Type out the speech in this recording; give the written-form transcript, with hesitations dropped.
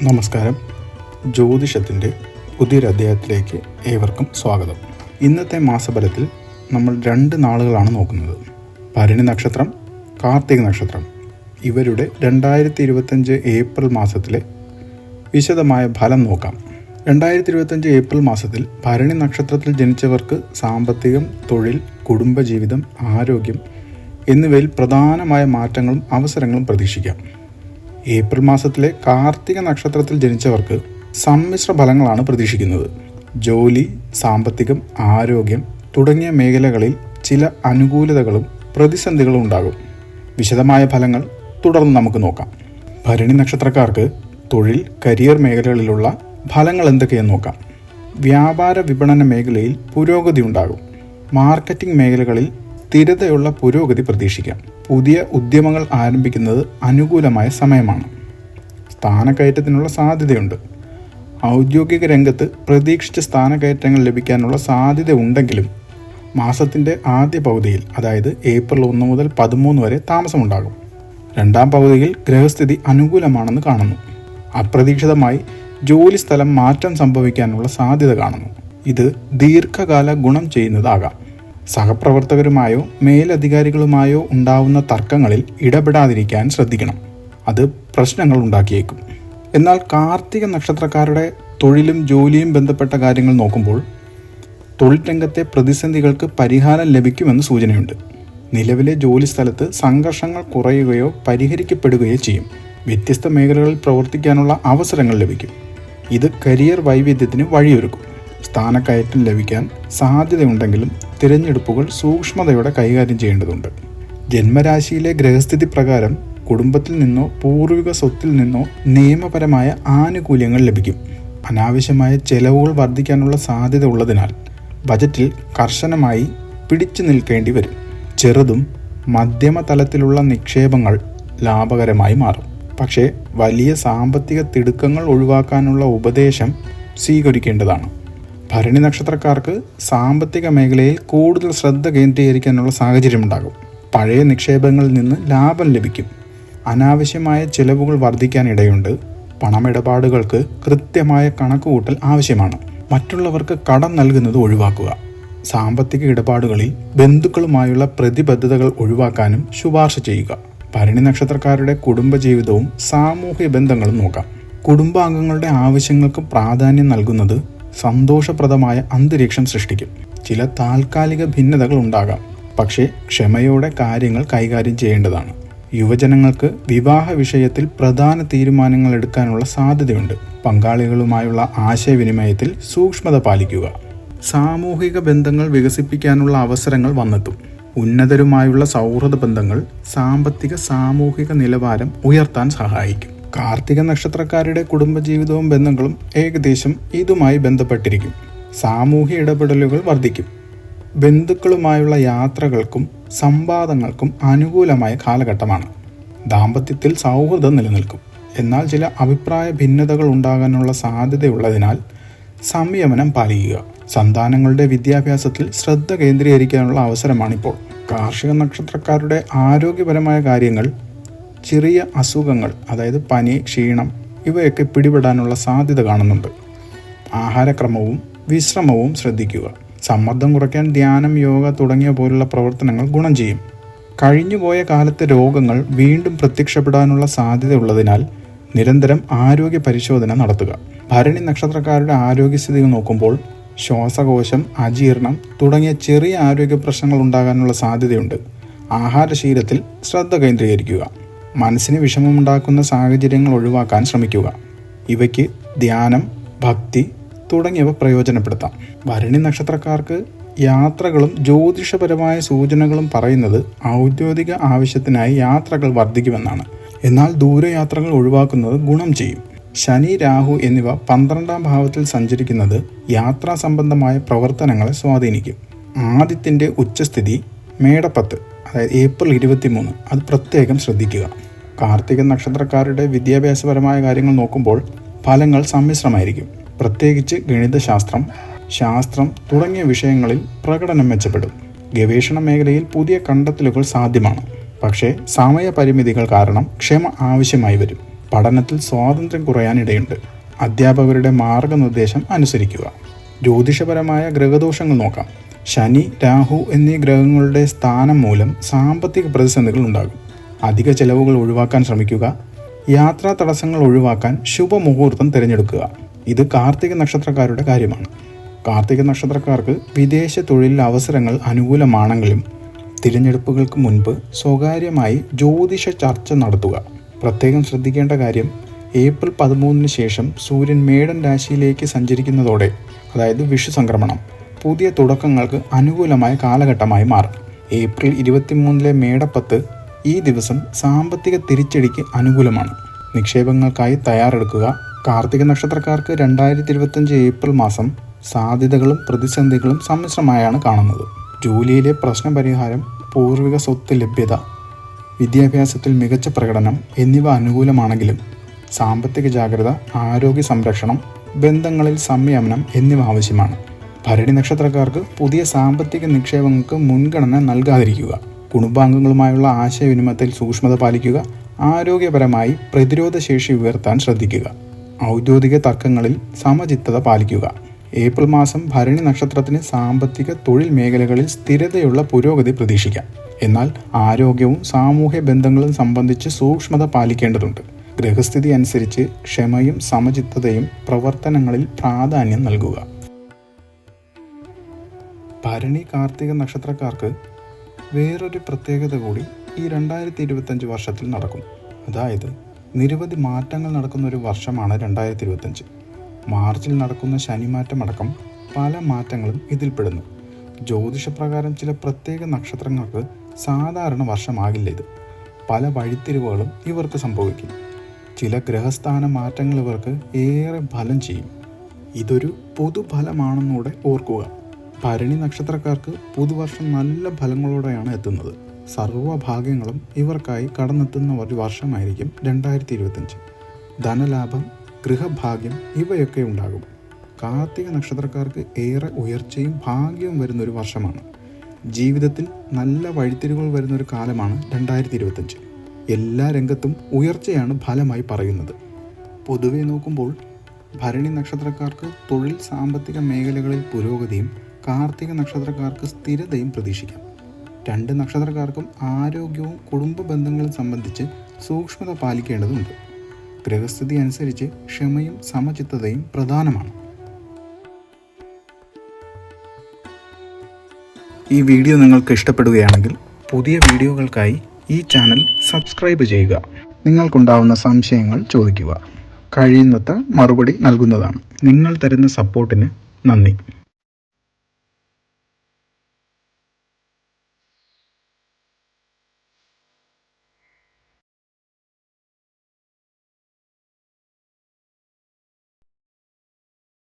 നമസ്കാരം. ജ്യോതിഷത്തിൻ്റെ പുതിയൊരു അധ്യായത്തിലേക്ക് ഏവർക്കും സ്വാഗതം. ഇന്നത്തെ മാസഫലത്തിൽ നമ്മൾ 2 നാളുകളാണ് നോക്കുന്നത്. ഭരണി നക്ഷത്രം, കാർത്തിക നക്ഷത്രം. ഇവരുടെ 2025 ഏപ്രിൽ മാസത്തിലെ വിശദമായ ഫലം നോക്കാം. 2025 ഏപ്രിൽ മാസത്തിൽ ഭരണി നക്ഷത്രത്തിൽ ജനിച്ചവർക്ക് സാമ്പത്തികം, തൊഴിൽ, കുടുംബജീവിതം, ആരോഗ്യം എന്നിവയിൽ പ്രധാനമായ മാറ്റങ്ങളും അവസരങ്ങളും പ്രതീക്ഷിക്കാം. ഏപ്രിൽ മാസത്തിലെ കാർത്തിക നക്ഷത്രത്തിൽ ജനിച്ചവർക്ക് സമ്മിശ്ര ഫലങ്ങളാണ് പ്രതീക്ഷിക്കുന്നത്. ജോലി, സാമ്പത്തികം, ആരോഗ്യം തുടങ്ങിയ മേഖലകളിൽ ചില അനുകൂലതകളും പ്രതിസന്ധികളും ഉണ്ടാകും. വിശദമായ ഫലങ്ങൾ തുടർന്ന് നമുക്ക് നോക്കാം. ഭരണി നക്ഷത്രക്കാർക്ക് തൊഴിൽ, കരിയർ മേഖലകളിലുള്ള ഫലങ്ങൾ എന്തൊക്കെയെന്ന് നോക്കാം. വ്യാപാര വിപണന മേഖലയിൽ പുരോഗതി ഉണ്ടാകും. മാർക്കറ്റിംഗ് മേഖലകളിൽ സ്ഥിരതയുള്ള പുരോഗതി പ്രതീക്ഷിക്കാം. പുതിയ ഉദ്യമങ്ങൾ ആരംഭിക്കുന്നത് അനുകൂലമായ സമയമാണ്. സ്ഥാനക്കയറ്റത്തിനുള്ള സാധ്യതയുണ്ട്. ഔദ്യോഗിക രംഗത്ത് പ്രതീക്ഷിച്ച സ്ഥാനക്കയറ്റങ്ങൾ ലഭിക്കാനുള്ള സാധ്യത ഉണ്ടെങ്കിലും മാസത്തിൻ്റെ ആദ്യ പകുതിയിൽ, അതായത് ഏപ്രിൽ 1 മുതൽ 13 വരെ താമസമുണ്ടാകും. 2ാം പകുതിയിൽ ഗ്രഹസ്ഥിതി അനുകൂലമാണെന്ന് കാണുന്നു. അപ്രതീക്ഷിതമായി ജോലി സ്ഥലം മാറ്റം സംഭവിക്കാനുള്ള സാധ്യത കാണുന്നു. ഇത് ദീർഘകാല ഗുണം ചെയ്യുന്നതാകാം. സഹപ്രവർത്തകരുമായോ മേലധികാരികളുമായോ ഉണ്ടാവുന്ന തർക്കങ്ങളിൽ ഇടപെടാതിരിക്കാൻ ശ്രദ്ധിക്കണം. അത് പ്രശ്നങ്ങൾ ഉണ്ടാക്കിയേക്കും. എന്നാൽ കാർത്തിക നക്ഷത്രക്കാരുടെ തൊഴിലും ജോലിയും ബന്ധപ്പെട്ട കാര്യങ്ങൾ നോക്കുമ്പോൾ തൊഴിൽ രംഗത്തെ പ്രതിസന്ധികൾക്ക് പരിഹാരം ലഭിക്കുമെന്ന് സൂചനയുണ്ട്. നിലവിലെ ജോലി സ്ഥലത്ത് സംഘർഷങ്ങൾ കുറയുകയോ പരിഹരിക്കപ്പെടുകയോ ചെയ്യും. വ്യത്യസ്ത മേഖലകളിൽ പ്രവർത്തിക്കാനുള്ള അവസരങ്ങൾ ലഭിക്കും. ഇത് കരിയർ വൈവിധ്യത്തിന് വഴിയൊരുക്കും. സ്ഥാനക്കയറ്റം ലഭിക്കാൻ സാധ്യതയുണ്ടെങ്കിലും തിരഞ്ഞെടുപ്പുകൾ സൂക്ഷ്മതയോടെ കൈകാര്യം ചെയ്യേണ്ടതുണ്ട്. ജന്മരാശിയിലെ ഗ്രഹസ്ഥിതി പ്രകാരം കുടുംബത്തിൽ നിന്നോ പൂർവിക സ്വത്തിൽ നിന്നോ നിയമപരമായ ആനുകൂല്യങ്ങൾ ലഭിക്കും. അനാവശ്യമായ ചെലവുകൾ വർദ്ധിക്കാനുള്ള സാധ്യത ഉള്ളതിനാൽ ബജറ്റിൽ കർശനമായി പിടിച്ചു നിൽക്കേണ്ടി വരും. ചെറുതും മധ്യമ തലത്തിലുള്ള നിക്ഷേപങ്ങൾ ലാഭകരമായി മാറും. പക്ഷേ വലിയ സാമ്പത്തിക തിടുക്കങ്ങൾ ഒഴിവാക്കാനുള്ള ഉപദേശം സ്വീകരിക്കേണ്ടതാണ്. ഭരണി നക്ഷത്രക്കാർക്ക് സാമ്പത്തിക മേഖലയിൽ കൂടുതൽ ശ്രദ്ധ കേന്ദ്രീകരിക്കാനുള്ള സാഹചര്യമുണ്ടാകും. പഴയ നിക്ഷേപങ്ങളിൽ നിന്ന് ലാഭം ലഭിക്കും. അനാവശ്യമായ ചിലവുകൾ വർദ്ധിക്കാനിടയുണ്ട്. പണമിടപാടുകൾക്ക് കൃത്യമായ കണക്കുകൂട്ടൽ ആവശ്യമാണ്. മറ്റുള്ളവർക്ക് കടം നൽകുന്നത് ഒഴിവാക്കുക. സാമ്പത്തിക ഇടപാടുകളിൽ ബന്ധുക്കളുമായുള്ള പ്രതിബദ്ധതകൾ ഒഴിവാക്കാനും ശുപാർശ ചെയ്യുക. ഭരണി നക്ഷത്രക്കാരുടെ കുടുംബജീവിതവും സാമൂഹിക ബന്ധങ്ങളും നോക്കാം. കുടുംബാംഗങ്ങളുടെ ആവശ്യങ്ങൾക്ക് പ്രാധാന്യം നൽകുന്നത് സന്തോഷപ്രദമായ അന്തരീക്ഷം സൃഷ്ടിക്കും. ചില താൽക്കാലിക ഭിന്നതകൾ ഉണ്ടാകാം, പക്ഷേ ക്ഷമയോടെ കാര്യങ്ങൾ കൈകാര്യം ചെയ്യേണ്ടതാണ്. യുവജനങ്ങൾക്ക് വിവാഹ വിഷയത്തിൽ പ്രധാന തീരുമാനങ്ങൾ എടുക്കാനുള്ള സാധ്യതയുണ്ട്. പങ്കാളികളുമായുള്ള ആശയവിനിമയത്തിൽ സൂക്ഷ്മത പാലിക്കുക. സാമൂഹിക ബന്ധങ്ങൾ വികസിപ്പിക്കാനുള്ള അവസരങ്ങൾ വന്നെത്തും. ഉന്നതരുമായുള്ള സൗഹൃദ ബന്ധങ്ങൾ സാമ്പത്തിക സാമൂഹിക നിലവാരം ഉയർത്താൻ സഹായിക്കും. കാർത്തിക നക്ഷത്രക്കാരുടെ കുടുംബജീവിതവും ബന്ധങ്ങളും ഏകദേശം ഇതുമായി ബന്ധപ്പെട്ടിരിക്കും. സാമൂഹ്യ ഇടപെടലുകൾ വർദ്ധിക്കും. ബന്ധുക്കളുമായുള്ള യാത്രകൾക്കും സംവാദങ്ങൾക്കും അനുകൂലമായ കാലഘട്ടമാണ്. ദാമ്പത്യത്തിൽ സൗഹൃദം നിലനിൽക്കും. എന്നാൽ ചില അഭിപ്രായ ഭിന്നതകൾ ഉണ്ടാകാനുള്ള സാധ്യതയുള്ളതിനാൽ സംയമനം പാലിക്കുക. സന്താനങ്ങളുടെ വിദ്യാഭ്യാസത്തിൽ ശ്രദ്ധ കേന്ദ്രീകരിക്കാനുള്ള അവസരമാണിപ്പോൾ. കാർഷിക നക്ഷത്രക്കാരുടെ ആരോഗ്യപരമായ കാര്യങ്ങൾ, ചെറിയ അസുഖങ്ങൾ, അതായത് പനി, ക്ഷീണം ഇവയൊക്കെ പിടിപെടാനുള്ള സാധ്യത കാണുന്നുണ്ട്. ആഹാരക്രമവും വിശ്രമവും ശ്രദ്ധിക്കുക. സമ്മർദ്ദം കുറയ്ക്കാൻ ധ്യാനം, യോഗ തുടങ്ങിയ പോലുള്ള പ്രവർത്തനങ്ങൾ ഗുണം ചെയ്യും. കഴിഞ്ഞുപോയ കാലത്തെ രോഗങ്ങൾ വീണ്ടും പ്രത്യക്ഷപ്പെടാനുള്ള സാധ്യത ഉള്ളതിനാൽ നിരന്തരം ആരോഗ്യ പരിശോധന നടത്തുക. ഭരണി നക്ഷത്രക്കാരുടെ ആരോഗ്യസ്ഥിതി നോക്കുമ്പോൾ ശ്വാസകോശം, അജീർണം തുടങ്ങിയ ചെറിയ ആരോഗ്യ പ്രശ്നങ്ങൾ ഉണ്ടാകാനുള്ള സാധ്യതയുണ്ട്. ആഹാരശീലത്തിൽ ശ്രദ്ധ കേന്ദ്രീകരിക്കുക. മനസ്സിന് വിഷമമുണ്ടാക്കുന്ന സാഹചര്യങ്ങൾ ഒഴിവാക്കാൻ ശ്രമിക്കുക. ഇവയ്ക്ക് ധ്യാനം, ഭക്തി തുടങ്ങിയവ പ്രയോജനപ്പെടുത്താം. ഭരണി നക്ഷത്രക്കാർക്ക് യാത്രകളും ജ്യോതിഷപരമായ സൂചനകളും പറയുന്നത് ഔദ്യോഗിക ആവശ്യത്തിനായി യാത്രകൾ വർദ്ധിക്കുമെന്നാണ്. എന്നാൽ ദൂരയാത്രകൾ ഒഴിവാക്കുന്നത് ഗുണം ചെയ്യും. ശനി, രാഹു എന്നിവ 12ാം ഭാവത്തിൽ സഞ്ചരിക്കുന്നത് യാത്രാ സംബന്ധമായ പ്രവർത്തനങ്ങളെ സ്വാധീനിക്കും. ആദിത്യൻ്റെ ഉച്ചസ്ഥിതി മേടപ്പത്ത്, അതായത് ഏപ്രിൽ 23, അത് പ്രത്യേകം ശ്രദ്ധിക്കുക. കാർത്തിക നക്ഷത്രക്കാരുടെ വിദ്യാഭ്യാസപരമായ കാര്യങ്ങൾ നോക്കുമ്പോൾ ഫലങ്ങൾ സമ്മിശ്രമായിരിക്കും. പ്രത്യേകിച്ച് ഗണിതശാസ്ത്രം, ശാസ്ത്രം തുടങ്ങിയ വിഷയങ്ങളിൽ പ്രകടനം മെച്ചപ്പെടും. ഗവേഷണ മേഖലയിൽ പുതിയ കണ്ടെത്തലുകൾ സാധ്യമാണ്. പക്ഷേ സമയപരിമിതികൾ കാരണം ക്ഷമ ആവശ്യമായി വരും. പഠനത്തിൽ സ്വാതന്ത്ര്യം കുറയാനിടയുണ്ട്. അധ്യാപകരുടെ മാർഗനിർദ്ദേശം അനുസരിക്കുക. ജ്യോതിഷപരമായ ഗ്രഹദോഷങ്ങൾ നോക്കാം. ശനി, രാഹു എന്നീ ഗ്രഹങ്ങളുടെ സ്ഥാനം മൂലം സാമ്പത്തിക പ്രതിസന്ധികൾ ഉണ്ടാകും. അധിക ചെലവുകൾ ഒഴിവാക്കാൻ ശ്രമിക്കുക. യാത്രാ തടസ്സങ്ങൾ ഒഴിവാക്കാൻ ശുഭമുഹൂർത്തം തിരഞ്ഞെടുക്കുക. ഇത് കാർത്തിക നക്ഷത്രക്കാരുടെ കാര്യമാണ്. കാർത്തിക നക്ഷത്രക്കാർക്ക് വിദേശ തൊഴിൽ അവസരങ്ങൾ അനുകൂലമാണെങ്കിലും തിരഞ്ഞെടുപ്പുകൾക്ക് മുൻപ് സ്വകാര്യമായി ജ്യോതിഷ ചർച്ച നടത്തുക. പ്രത്യേകം ശ്രദ്ധിക്കേണ്ട കാര്യം, ഏപ്രിൽ 13 ശേഷം സൂര്യൻ മേടൻ രാശിയിലേക്ക് സഞ്ചരിക്കുന്നതോടെ, അതായത് വിഷു സംക്രമണം, പുതിയ തുടക്കങ്ങൾക്ക് അനുകൂലമായ കാലഘട്ടമായി മാറും. ഏപ്രിൽ 23 മേടപ്പത്ത് ഈ ദിവസം സാമ്പത്തിക തിരിച്ചടിക്ക് അനുകൂലമാണ്. നിക്ഷേപങ്ങൾക്കായി തയ്യാറെടുക്കുക. കാർത്തിക നക്ഷത്രക്കാർക്ക് 2025 ഏപ്രിൽ മാസം സാധ്യതകളും പ്രതിസന്ധികളും സമ്മിശ്രമായാണ് കാണുന്നത്. ജോലിയിലെ പ്രശ്നപരിഹാരം, പൂർവിക സ്വത്ത് ലഭ്യത, വിദ്യാഭ്യാസത്തിൽ മികച്ച പ്രകടനം എന്നിവ അനുകൂലമാണെങ്കിലും സാമ്പത്തിക ജാഗ്രത, ആരോഗ്യ സംരക്ഷണം, ബന്ധങ്ങളിൽ സംയമനം എന്നിവ ആവശ്യമാണ്. ഭരണി നക്ഷത്രക്കാർക്ക് പുതിയ സാമ്പത്തിക നിക്ഷേപങ്ങൾക്ക് മുൻഗണന നൽകാതിരിക്കുക. കുടുംബാംഗങ്ങളുമായുള്ള ആശയവിനിമയത്തിൽ സൂക്ഷ്മത പാലിക്കുക. ആരോഗ്യപരമായി പ്രതിരോധശേഷി ഉയർത്താൻ ശ്രദ്ധിക്കുക. ഔദ്യോഗിക തർക്കങ്ങളിൽ സമചിത്തത പാലിക്കുക. ഏപ്രിൽ മാസം ഭരണി നക്ഷത്രത്തിന് സാമ്പത്തിക, തൊഴിൽ മേഖലകളിൽ സ്ഥിരതയുള്ള പുരോഗതി പ്രതീക്ഷിക്കാം. എന്നാൽ ആരോഗ്യവും സാമൂഹ്യ ബന്ധങ്ങളും സംബന്ധിച്ച് സൂക്ഷ്മത പാലിക്കേണ്ടതുണ്ട്. ഗ്രഹസ്ഥിതി അനുസരിച്ച് ക്ഷമയും സമചിത്തതയും പ്രവർത്തനങ്ങളിൽ പ്രാധാന്യം നൽകുക. ഭരണി കാർത്തിക നക്ഷത്രക്കാർക്ക് വേറൊരു പ്രത്യേകത കൂടി ഈ 2025 വർഷത്തിൽ നടക്കും. അതായത് നിരവധി മാറ്റങ്ങൾ നടക്കുന്ന ഒരു വർഷമാണ് 2025. മാർച്ചിൽ നടക്കുന്ന ശനിമാറ്റമടക്കം പല മാറ്റങ്ങളും ഇതിൽപ്പെടുന്നു. ജ്യോതിഷപ്രകാരം ചില പ്രത്യേക നക്ഷത്രങ്ങൾക്ക് സാധാരണ വർഷമാകില്ല ഇത്. പല വഴിത്തിരിവുകളും ഇവർക്ക് സംഭവിക്കും. ചില ഗ്രഹസ്ഥാന മാറ്റങ്ങൾ ഇവർക്ക് ഏറെ ഫലം ചെയ്യും. ഇതൊരു പൊതുഫലമാണെന്നൂടെ ഓർക്കുക. ഭരണി നക്ഷത്രക്കാർക്ക് പുതുവർഷം നല്ല ഫലങ്ങളോടെയാണ് എത്തുന്നത്. സർവ്വഭാഗ്യങ്ങളും ഇവർക്കായി കടന്നെത്തുന്ന ഒരു വർഷമായിരിക്കും 2025. ധനലാഭം, ഗൃഹഭാഗ്യം ഇവയൊക്കെ ഉണ്ടാകും. കാർത്തിക നക്ഷത്രക്കാർക്ക് ഏറെ ഉയർച്ചയും ഭാഗ്യവും വരുന്നൊരു വർഷമാണ്. ജീവിതത്തിൽ നല്ല വഴിത്തിരിവുകൾ വരുന്നൊരു കാലമാണ് 2025. എല്ലാ രംഗത്തും ഉയർച്ചയാണ് ഫലമായി പറയുന്നത്. പൊതുവെ നോക്കുമ്പോൾ ഭരണി നക്ഷത്രക്കാർക്ക് തൊഴിൽ, സാമ്പത്തിക മേഖലകളിൽ പുരോഗതിയും കാർത്തിക നക്ഷത്രക്കാർക്ക് സ്ഥിരതയും പ്രതീക്ഷിക്കാം. 2 നക്ഷത്രക്കാർക്കും ആരോഗ്യവും കുടുംബ ബന്ധങ്ങളും സംബന്ധിച്ച് സൂക്ഷ്മത പാലിക്കേണ്ടതുണ്ട്. ഗ്രഹസ്ഥിതി അനുസരിച്ച് ക്ഷമയും സമചിത്തതയും പ്രധാനമാണ്. ഈ വീഡിയോ നിങ്ങൾക്ക് ഇഷ്ടപ്പെടുകയാണെങ്കിൽ പുതിയ വീഡിയോകൾക്കായി ഈ ചാനൽ സബ്സ്ക്രൈബ് ചെയ്യുക. നിങ്ങൾക്കുണ്ടാവുന്ന സംശയങ്ങൾ ചോദിക്കുക. കഴിയുന്നത്ര മറുപടി നൽകുന്നതാണ്. നിങ്ങൾ തരുന്ന സപ്പോർട്ടിന് നന്ദി.